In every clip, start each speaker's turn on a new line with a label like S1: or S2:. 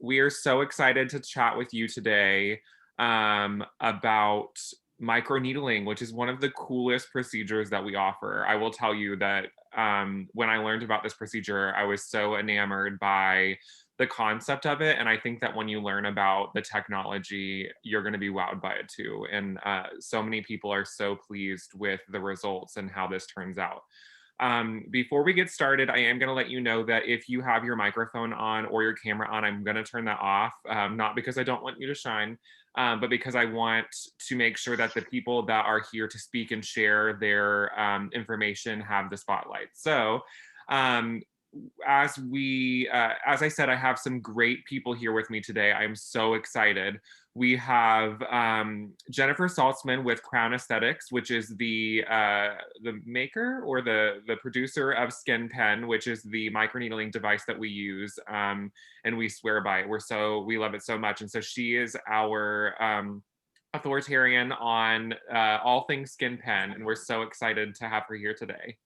S1: We are so excited to chat with you today about microneedling, which is one of the coolest procedures that we offer. I will tell you that when I learned about this procedure, I was so enamored by the concept of it. And I think that when you learn about the technology, you're going to be wowed by it too. And so many people are so pleased with the results and how this turns out. Before we get started, I am going to let you know that if you have your microphone on or your camera on, I'm going to turn that off, not because I don't want you to shine, but because I want to make sure that the people that are here to speak and share their information have the spotlight. So um, as I said, I have some great people here with me today. I'm so excited. We have Jennifer Saltzman with Crown Aesthetics, which is the maker or the producer of Skinpen, which is the microneedling device that we use, and we swear by it. We love it so much, and so she is our authoritarian on all things Skinpen, and we're so excited to have her here today.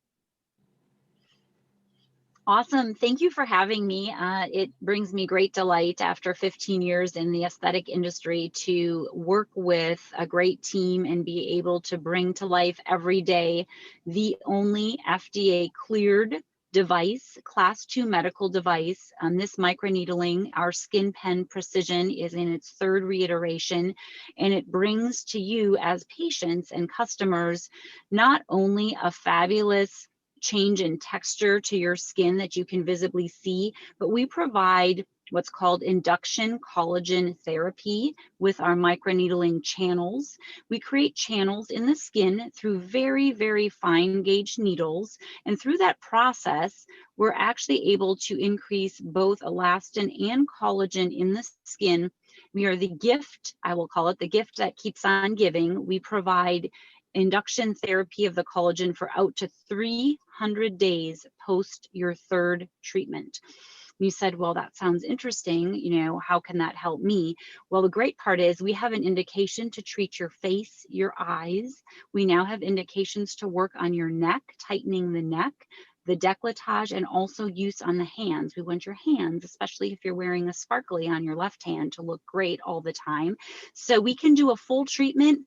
S2: Awesome. Thank you for having me. It brings me great delight after 15 years in the aesthetic industry to work with a great team and be able to bring to life every day the only FDA cleared device, class 2 medical device. This microneedling, our Skinpen Precision, is in its third reiteration, and it brings to you as patients and customers not only a fabulous change in texture to your skin that you can visibly see, but we provide what's called induction collagen therapy with our microneedling channels. We create channels in the skin through very, very fine gauge needles. And through that process, we're actually able to increase both elastin and collagen in the skin. We are the gift, I will call it the gift that keeps on giving. We provide induction therapy of the collagen for out to 300 days post your third treatment. You said, well, that sounds interesting. How can that help me? Well, the great part is we have an indication to treat your face, your eyes. We now have indications to work on your neck, tightening the neck, the décolletage, and also use on the hands. We want your hands, especially if you're wearing a sparkly on your left hand, to look great all the time. So we can do a full treatment.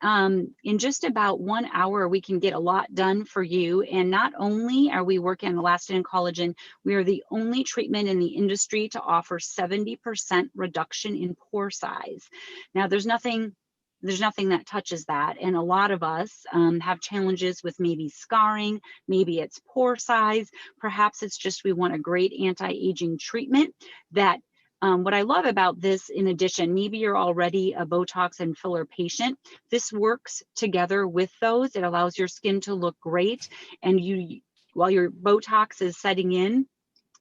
S2: In just about 1 hour, we can get a lot done for you. And not only are we working on elastin and collagen, we are the only treatment in the industry to offer 70% reduction in pore size. Now, there's nothing that touches that. And a lot of us have challenges with maybe scarring, maybe it's pore size, perhaps it's just we want a great anti-aging treatment that what I love about this, in addition, maybe you're already a Botox and filler patient, this works together with those. It allows your skin to look great. And while your Botox is setting in,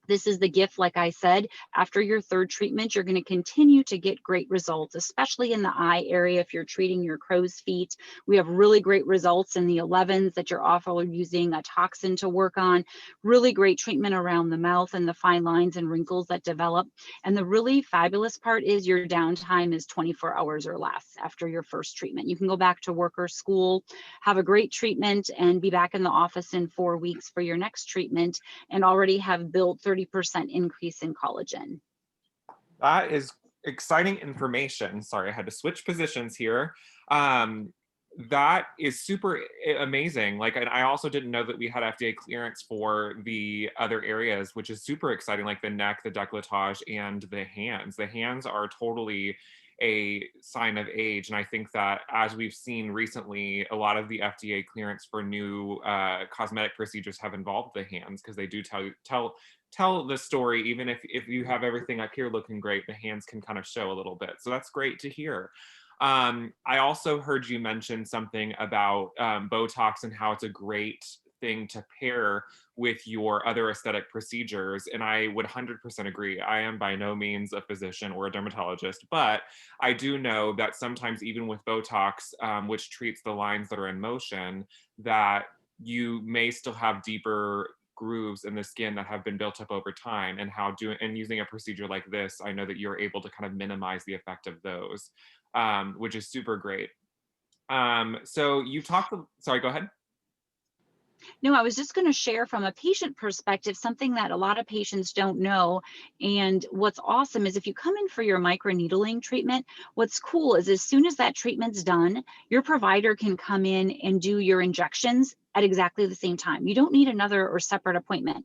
S2: this is the gift, like I said, after your third treatment, you're going to continue to get great results, especially in the eye area if you're treating your crow's feet. We have really great results in the 11s that you're also using a toxin to work on. Really great treatment around the mouth and the fine lines and wrinkles that develop. And the really fabulous part is your downtime is 24 hours or less after your first treatment. You can go back to work or school, have a great treatment, and be back in the office in 4 weeks for your next treatment, and already have built 30% increase in collagen.
S1: That is exciting information. Sorry, I had to switch positions here. That is super amazing. And I also didn't know that we had FDA clearance for the other areas, which is super exciting, like the neck, the décolletage, and the hands. The hands are totally a sign of age. And I think that, as we've seen recently, a lot of the FDA clearance for new cosmetic procedures have involved the hands, because they do tell the story. Even if you have everything up here looking great, the hands can kind of show a little bit. So that's great to hear. I also heard you mention something about Botox and how it's a great thing to pair with your other aesthetic procedures. And I would 100% agree. I am by no means a physician or a dermatologist, but I do know that sometimes, even with Botox, which treats the lines that are in motion, that you may still have deeper grooves in the skin that have been built up over time, and using a procedure like this, I know that you're able to kind of minimize the effect of those, which is super great. So you talked, sorry, go ahead.
S2: No, I was just going to share from a patient perspective something that a lot of patients don't know. And what's awesome is if you come in for your microneedling treatment, what's cool is as soon as that treatment's done, your provider can come in and do your injections at exactly the same time. You don't need another or separate appointment.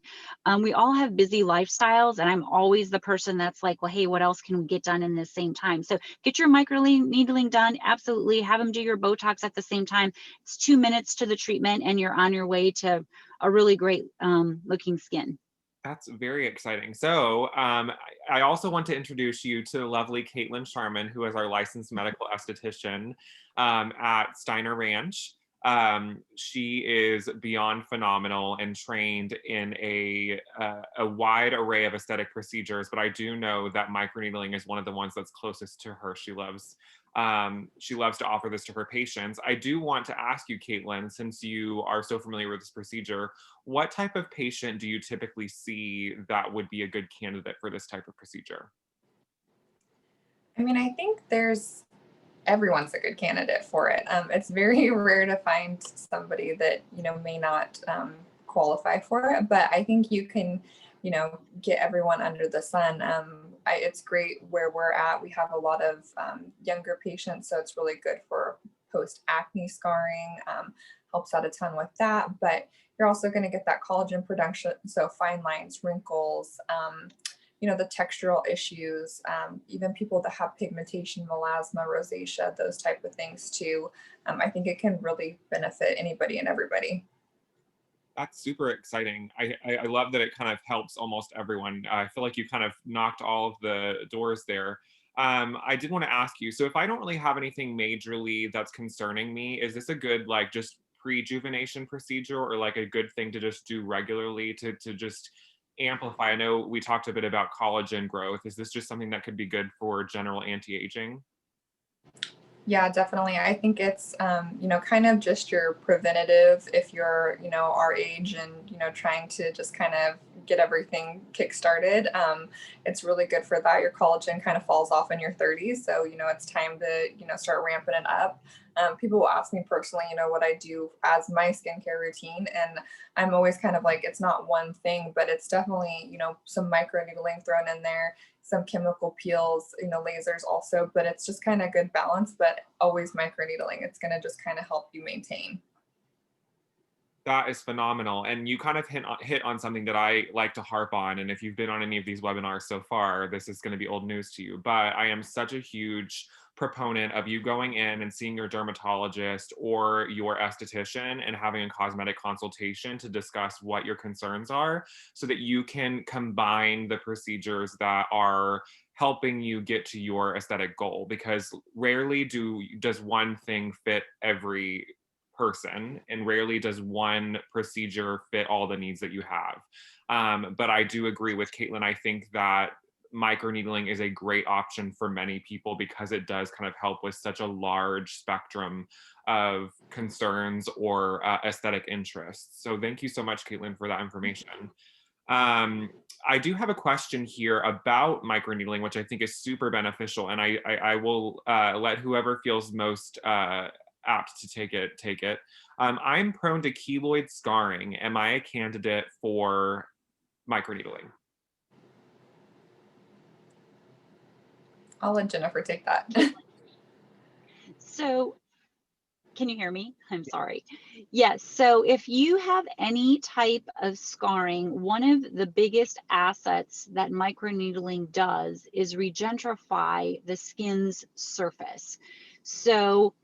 S2: We all have busy lifestyles, and I'm always the person that's like, well, hey, what else can we get done in the same time? So get your microneedling done. Absolutely. Have them do your Botox at the same time. It's 2 minutes to the treatment, and you're on your way to a really great looking skin.
S1: That's very exciting. So, I also want to introduce you to the lovely Caitlin Sharman, who is our licensed medical esthetician at Steiner Ranch. She is beyond phenomenal and trained in a wide array of aesthetic procedures, but I do know that microneedling is one of the ones that's closest to her. She loves to offer this to her patients. I do want to ask you, Caitlin, since you are so familiar with this procedure, what type of patient do you typically see that would be a good candidate for this type of procedure?
S3: I mean, I think there's everyone's a good candidate for it. It's very rare to find somebody that may not qualify for it, but I think you can, get everyone under the sun. It's great where we're at. We have a lot of younger patients, so it's really good for post acne scarring. Helps out a ton with that, but you're also going to get that collagen production, so fine lines, wrinkles. The textural issues, even people that have pigmentation, melasma, rosacea, those type of things too. I think it can really benefit anybody and everybody.
S1: That's super exciting. I love that it kind of helps almost everyone. I feel like you kind of knocked all of the doors there. I did want to ask you, so if I don't really have anything majorly that's concerning me, is this a good like just prejuvenation procedure or like a good thing to just do regularly to just amplify? I know we talked a bit about collagen growth. Is this just something that could be good for general anti-aging?
S3: Yeah, definitely. I think it's, kind of just your preventative if you're, our age and, trying to just kind of get everything kick-started. It's really good for that. Your collagen kind of falls off in your 30s. So, it's time to, start ramping it up. People will ask me personally, what I do as my skincare routine. And I'm always kind of like, it's not one thing, but it's definitely, some microneedling thrown in there, some chemical peels, lasers also, but it's just kind of good balance, but always microneedling. It's going to just kind of help you maintain.
S1: That is phenomenal. And you kind of hit on something that I like to harp on. And if you've been on any of these webinars so far, this is going to be old news to you. But I am such a huge proponent of you going in and seeing your dermatologist or your esthetician and having a cosmetic consultation to discuss what your concerns are so that you can combine the procedures that are helping you get to your aesthetic goal, because rarely does one thing fit every person and rarely does one procedure fit all the needs that you have. But I do agree with Caitlin. I think that microneedling is a great option for many people because it does kind of help with such a large spectrum of concerns or aesthetic interests. So thank you so much, Caitlin, for that information. I do have a question here about microneedling, which I think is super beneficial, and I will let whoever feels most apt to take it. I'm prone to keloid scarring. Am I a candidate for microneedling?
S3: I'll let Jennifer take that.
S2: So can you hear me? I'm sorry. Yes. So if you have any type of scarring, one of the biggest assets that microneedling does is regentrify the skin's surface. So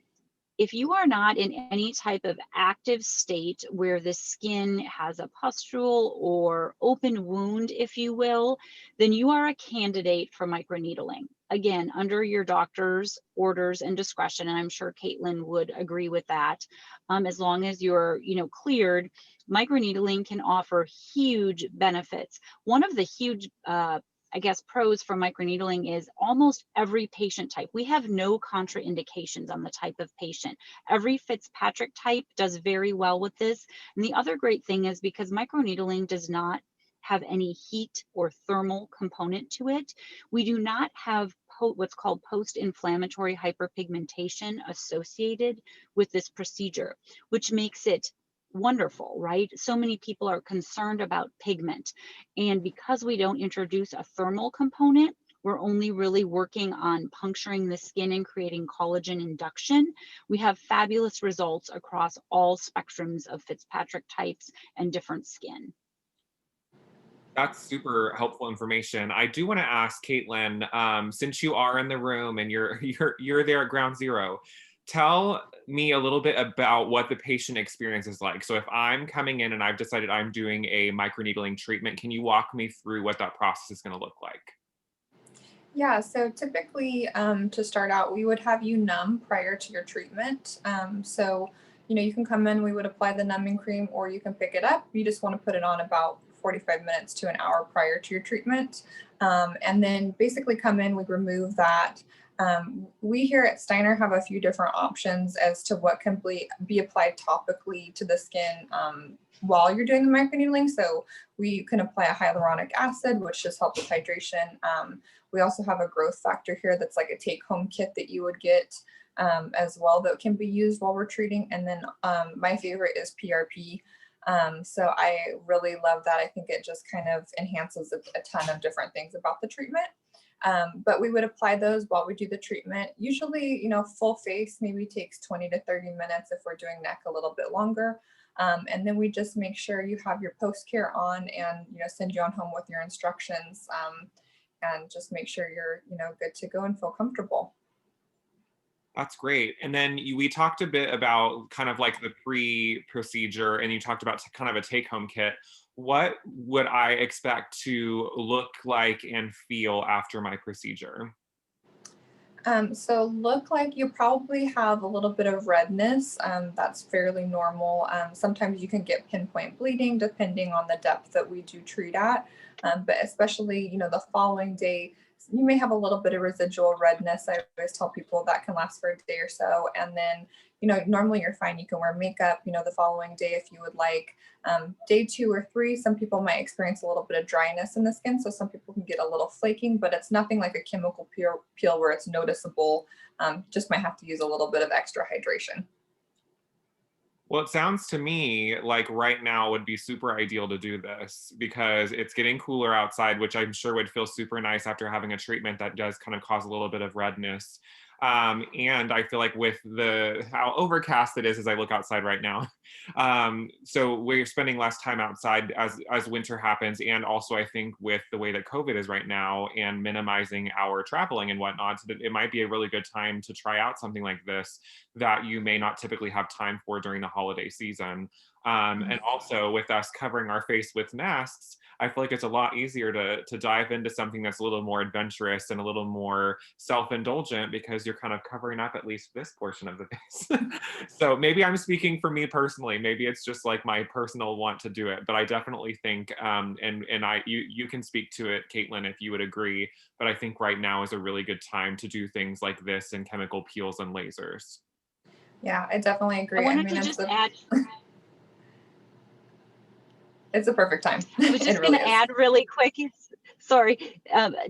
S2: if you are not in any type of active state where the skin has a pustule or open wound, if you will, then you are a candidate for microneedling. Again, under your doctor's orders and discretion, and I'm sure Caitlin would agree with that. As long as you're, cleared, microneedling can offer huge benefits. One of the huge pros for microneedling is almost every patient type. We have no contraindications on the type of patient. Every Fitzpatrick type does very well with this. And the other great thing is because microneedling does not have any heat or thermal component to it, we do not have what's called post-inflammatory hyperpigmentation associated with this procedure, which makes it wonderful, right? So many people are concerned about pigment. And because we don't introduce a thermal component, we're only really working on puncturing the skin and creating collagen induction. We have fabulous results across all spectrums of Fitzpatrick types and different skin.
S1: That's super helpful information. I do want to ask Caitlin, since you are in the room and you're there at ground zero, tell me a little bit about what the patient experience is like. So if I'm coming in and I've decided I'm doing a microneedling treatment, can you walk me through what that process is going to look like?
S3: Yeah, so typically to start out, we would have you numb prior to your treatment. So, you can come in, we would apply the numbing cream, or you can pick it up. You just want to put it on about 45 minutes to an hour prior to your treatment. And then basically come in, we remove that. We here at Steiner have a few different options as to what can be applied topically to the skin while you're doing the microneedling. So we can apply a hyaluronic acid, which just helps with hydration. We also have a growth factor here that's like a take-home kit that you would get as well that can be used while we're treating. And then my favorite is PRP. So I really love that. I think it just kind of enhances a ton of different things about the treatment. But we would apply those while we do the treatment. Usually, full face maybe takes 20 to 30 minutes if we're doing neck a little bit longer. And then we just make sure you have your post-care on and, send you on home with your instructions and just make sure you're, good to go and feel comfortable.
S1: That's great. And then we talked a bit about kind of like the pre-procedure, and you talked about kind of a take-home kit. What would I expect to look like and feel after my procedure?
S3: So look like you probably have a little bit of redness. That's fairly normal. Sometimes you can get pinpoint bleeding depending on the depth that we do treat at. But especially, the following day, you may have a little bit of residual redness. I always tell people that can last for a day or so. And then, normally you're fine. You can wear makeup, the following day if you would like. Day 2 or 3, some people might experience a little bit of dryness in the skin. So some people can get a little flaking, but it's nothing like a chemical peel where it's noticeable. Just might have to use a little bit of extra hydration.
S1: Well, it sounds to me like right now would be super ideal to do this because it's getting cooler outside, which I'm sure would feel super nice after having a treatment that does kind of cause a little bit of redness. And I feel like with how overcast it is as I look outside right now. So we're spending less time outside as winter happens. And also I think with the way that COVID is right now and minimizing our traveling and whatnot, so that it might be a really good time to try out something like this that you may not typically have time for during the holiday season. And also with us covering our face with masks, I feel like it's a lot easier to dive into something that's a little more adventurous and a little more self-indulgent because you're kind of covering up at least this portion of the face. So maybe I'm speaking for me personally. Maybe it's just like my personal want to do it, but I definitely think, you can speak to it, Caitlin, if you would agree, but I think right now is a really good time to do things like this and chemical peels and lasers.
S3: Yeah, I definitely
S2: I
S3: agree.
S2: wanted to just add,
S3: It's a perfect time.
S2: I was just
S3: It
S2: going
S3: really
S2: to
S3: is.
S2: add really quick. Sorry,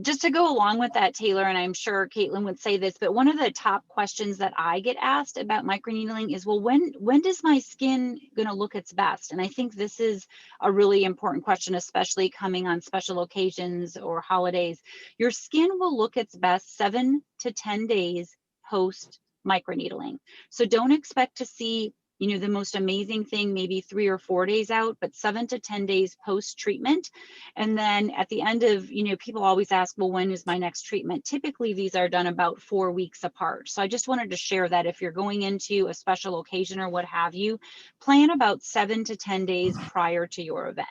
S2: just to go along with that, Taylor, and I'm sure Caitlin would say this, but one of the top questions that I get asked about microneedling is, well, when does my skin going to look its best? And I think this is a really important question, especially coming on special occasions or holidays. Your skin will look its best 7 to 10 days post microneedling. So don't expect to see the most amazing thing maybe 3 or 4 days out, but 7 to 10 days post treatment. And then at the end of, people always ask, well, when is my next treatment? Typically, these are done about 4 weeks apart. So I just wanted to share that if you're going into a special occasion or what have you, plan about 7 to 10 days prior to your event.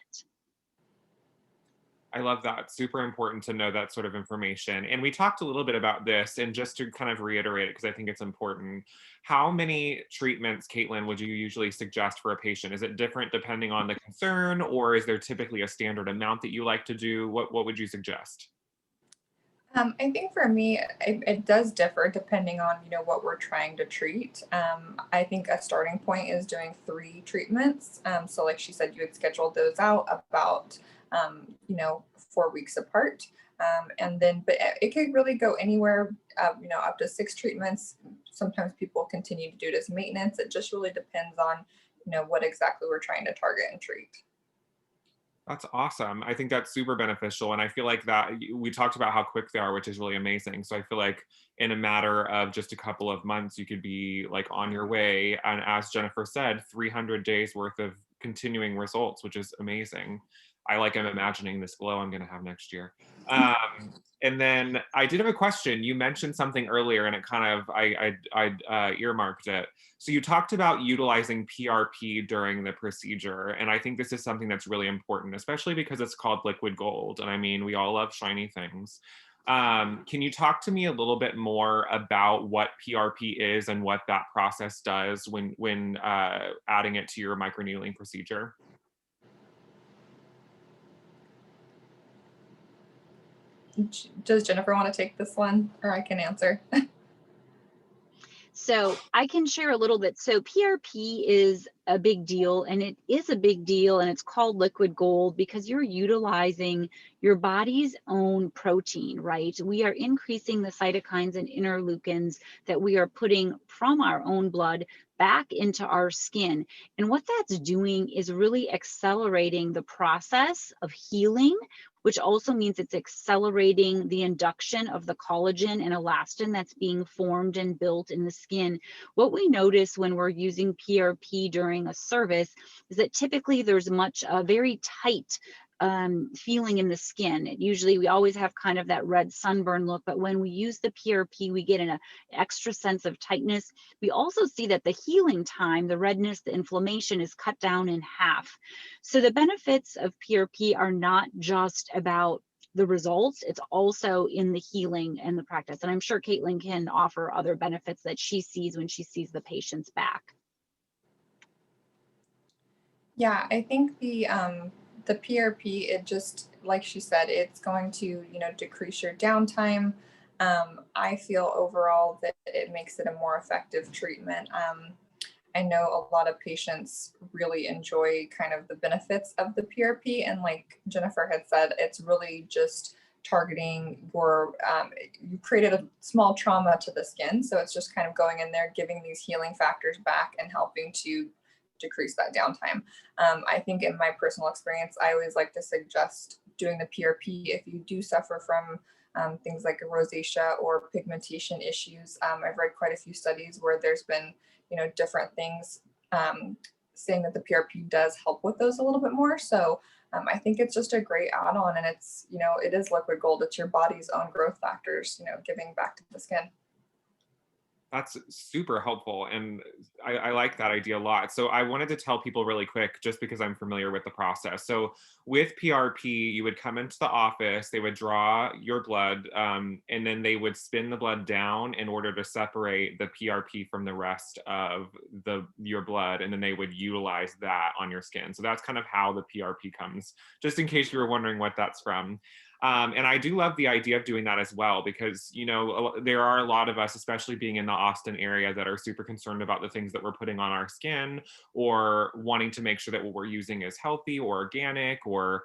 S1: I love that. Super important to know that sort of information. And we talked a little bit about this, and just to kind of reiterate it, because I think it's important. How many treatments, Caitlin, would you usually suggest for a patient? Is it different depending on the concern, or is there typically a standard amount that you like to do? What would you suggest?
S3: I think for me, it does differ depending on, what we're trying to treat. I think a starting point is doing 3 treatments. So like she said, you would schedule those out about, 4 weeks apart. And then, but it could really go anywhere, up to 6 treatments. Sometimes people continue to do it as maintenance. It just really depends on, what exactly we're trying to target and treat.
S1: That's awesome. I think that's super beneficial. And I feel like that we talked about how quick they are, which is really amazing. So I feel like in a matter of just a couple of months, you could be like on your way. And as Jennifer said, 300 days worth of continuing results, which is amazing. I like am imagining this glow I'm going to have next year. And then I did have a question. You mentioned something earlier, and it kind of I earmarked it. So you talked about utilizing PRP during the procedure, and I think this is something that's really important, especially because it's called liquid gold. And I mean, we all love shiny things. Can you talk to me a little bit more about what PRP is and what that process does when adding it to your microneedling procedure?
S3: Does Jennifer want to take this one, or I can answer?
S2: So I can share a little bit. So PRP is a big deal, and it is a big deal, and it's called liquid gold because you're utilizing your body's own protein, right? We are increasing the cytokines and interleukins that we are putting from our own blood back into our skin. And what that's doing is really accelerating the process of healing, which also means it's accelerating the induction of the collagen and elastin that's being formed and built in the skin. What we notice when we're using PRP during a service is that typically there's a very tight feeling in the skin. We always have kind of that red sunburn look, but when we use the PRP, we get an extra sense of tightness. We also see that the healing time, the redness, the inflammation is cut down in half. So the benefits of PRP are not just about the results, it's also in the healing and the practice. And I'm sure Caitlin can offer other benefits that she sees when she sees the patients back.
S3: Yeah, I think the PRP, it just, like she said, it's going to, decrease your downtime. I feel overall that it makes it a more effective treatment. I know a lot of patients really enjoy kind of the benefits of the PRP. And like Jennifer had said, it's really just targeting you created a small trauma to the skin. So it's just kind of going in there, giving these healing factors back and helping to decrease that downtime. I think in my personal experience, I always like to suggest doing the PRP if you do suffer from things like rosacea or pigmentation issues. I've read quite a few studies where there's been, different things saying that the PRP does help with those a little bit more. So I think it's just a great add-on, and it's, it is liquid gold. It's your body's own growth factors, giving back to the skin.
S1: That's super helpful. And I like that idea a lot. So I wanted to tell people really quick, just because I'm familiar with the process. So with PRP, you would come into the office, they would draw your blood, and then they would spin the blood down in order to separate the PRP from the rest of your blood. And then they would utilize that on your skin. So that's kind of how the PRP comes, just in case you were wondering what that's from. And I do love the idea of doing that as well, because, there are a lot of us, especially being in the Austin area, that are super concerned about the things that we're putting on our skin, or wanting to make sure that what we're using is healthy or organic or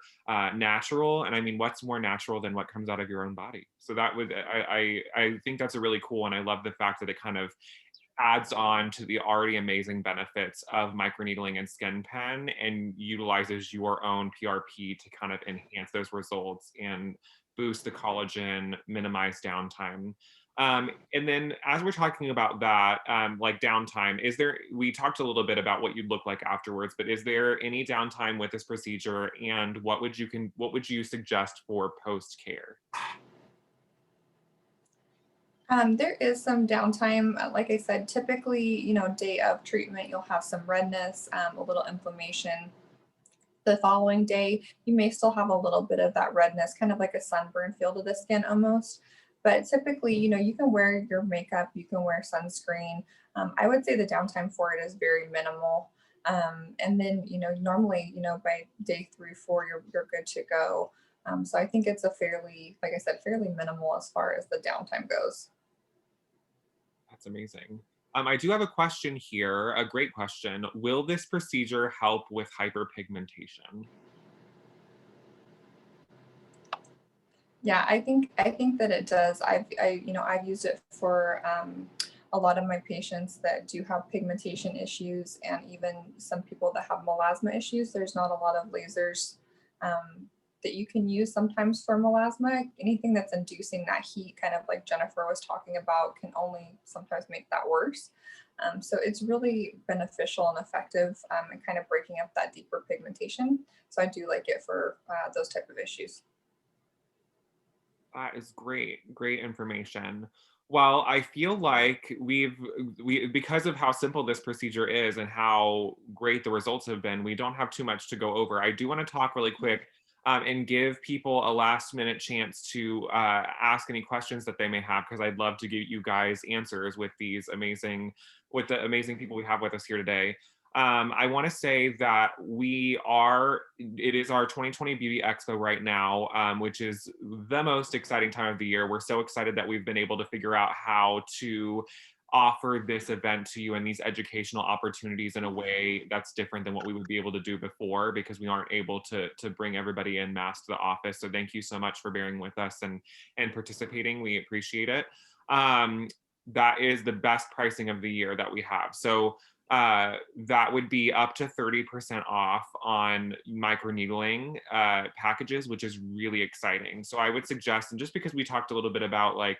S1: natural. And I mean, what's more natural than what comes out of your own body? So I think that's a really cool, and I love the fact that it kind of adds on to the already amazing benefits of microneedling and Skinpen, and utilizes your own PRP to kind of enhance those results and boost the collagen, minimize downtime. And then as we're talking about that, like downtime, we talked a little bit about what you'd look like afterwards, but is there any downtime with this procedure, and what would you suggest for post-care?
S3: There is some downtime. Like I said, typically, day of treatment, you'll have some redness, a little inflammation. The following day, you may still have a little bit of that redness, kind of like a sunburn feel to the skin almost. But typically, you can wear your makeup, you can wear sunscreen. I would say the downtime for it is very minimal. And then, normally, by day 3, 4, you're good to go. So I think it's like I said, fairly minimal as far as the downtime goes.
S1: That's amazing. I do have a question here, a great question. Will this procedure help with hyperpigmentation?
S3: Yeah, I think that it does. I've used it for a lot of my patients that do have pigmentation issues and even some people that have melasma issues, there's not a lot of lasers that you can use sometimes for melasma. Anything that's inducing that heat, kind of like Jennifer was talking about, can only sometimes make that worse. So it's really beneficial and effective in kind of breaking up that deeper pigmentation. So I do like it for those type of issues.
S1: That is great, great information. Well, I feel like because of how simple this procedure is and how great the results have been, we don't have too much to go over. I do want to talk really quick and give people a last minute chance to ask any questions that they may have, because I'd love to give you guys answers with the amazing people we have with us here today. I want to say that it is our 2020 Beauty Expo right now, which is the most exciting time of the year. We're so excited that we've been able to figure out how to offer this event to you and these educational opportunities in a way that's different than what we would be able to do before, because we aren't able to bring everybody in mass to the office. So thank you so much for bearing with us and participating. We appreciate it. That is the best pricing of the year that we have. So that would be up to 30% off on microneedling packages, which is really exciting. So I would suggest, and just because we talked a little bit about like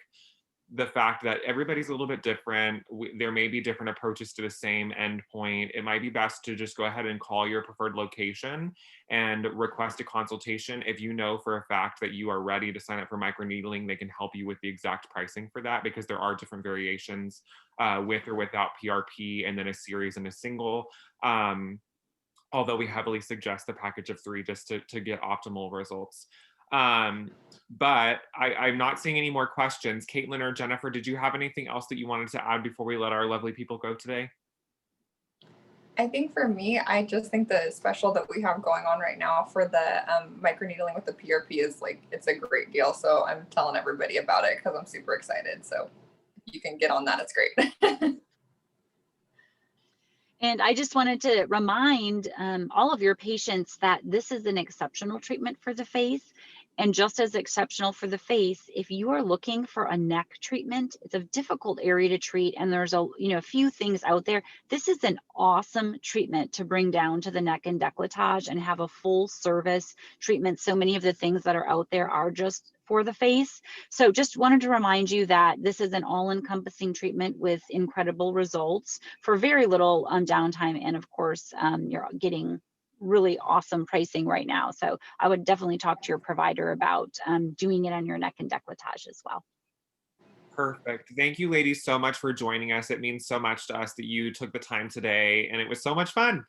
S1: the fact that everybody's a little bit different, there may be different approaches to the same endpoint, it might be best to just go ahead and call your preferred location and request a consultation. If you know for a fact that you are ready to sign up for microneedling, they can help you with the exact pricing for that, because there are different variations with or without PRP, and then a series and a single. Although we heavily suggest the package of 3 just to get optimal results. But I'm not seeing any more questions. Caitlin or Jennifer, did you have anything else that you wanted to add before we let our lovely people go today?
S3: I think for me, I just think the special that we have going on right now for the microneedling with the PRP is like, it's a great deal. So I'm telling everybody about it because I'm super excited. So if you can get on that, it's great.
S2: And I just wanted to remind all of your patients that this is an exceptional treatment for the face. And just as exceptional for the face, if you are looking for a neck treatment, it's a difficult area to treat, and there's a few things out there. This is an awesome treatment to bring down to the neck and décolletage and have a full service treatment. So many of the things that are out there are just for the face. So just wanted to remind you that this is an all-encompassing treatment with incredible results for very little downtime, and of course you're getting really awesome pricing right now. So I would definitely talk to your provider about doing it on your neck and décolletage as well.
S1: Perfect. Thank you, ladies, so much for joining us. It means so much to us that you took the time today, and it was so much fun.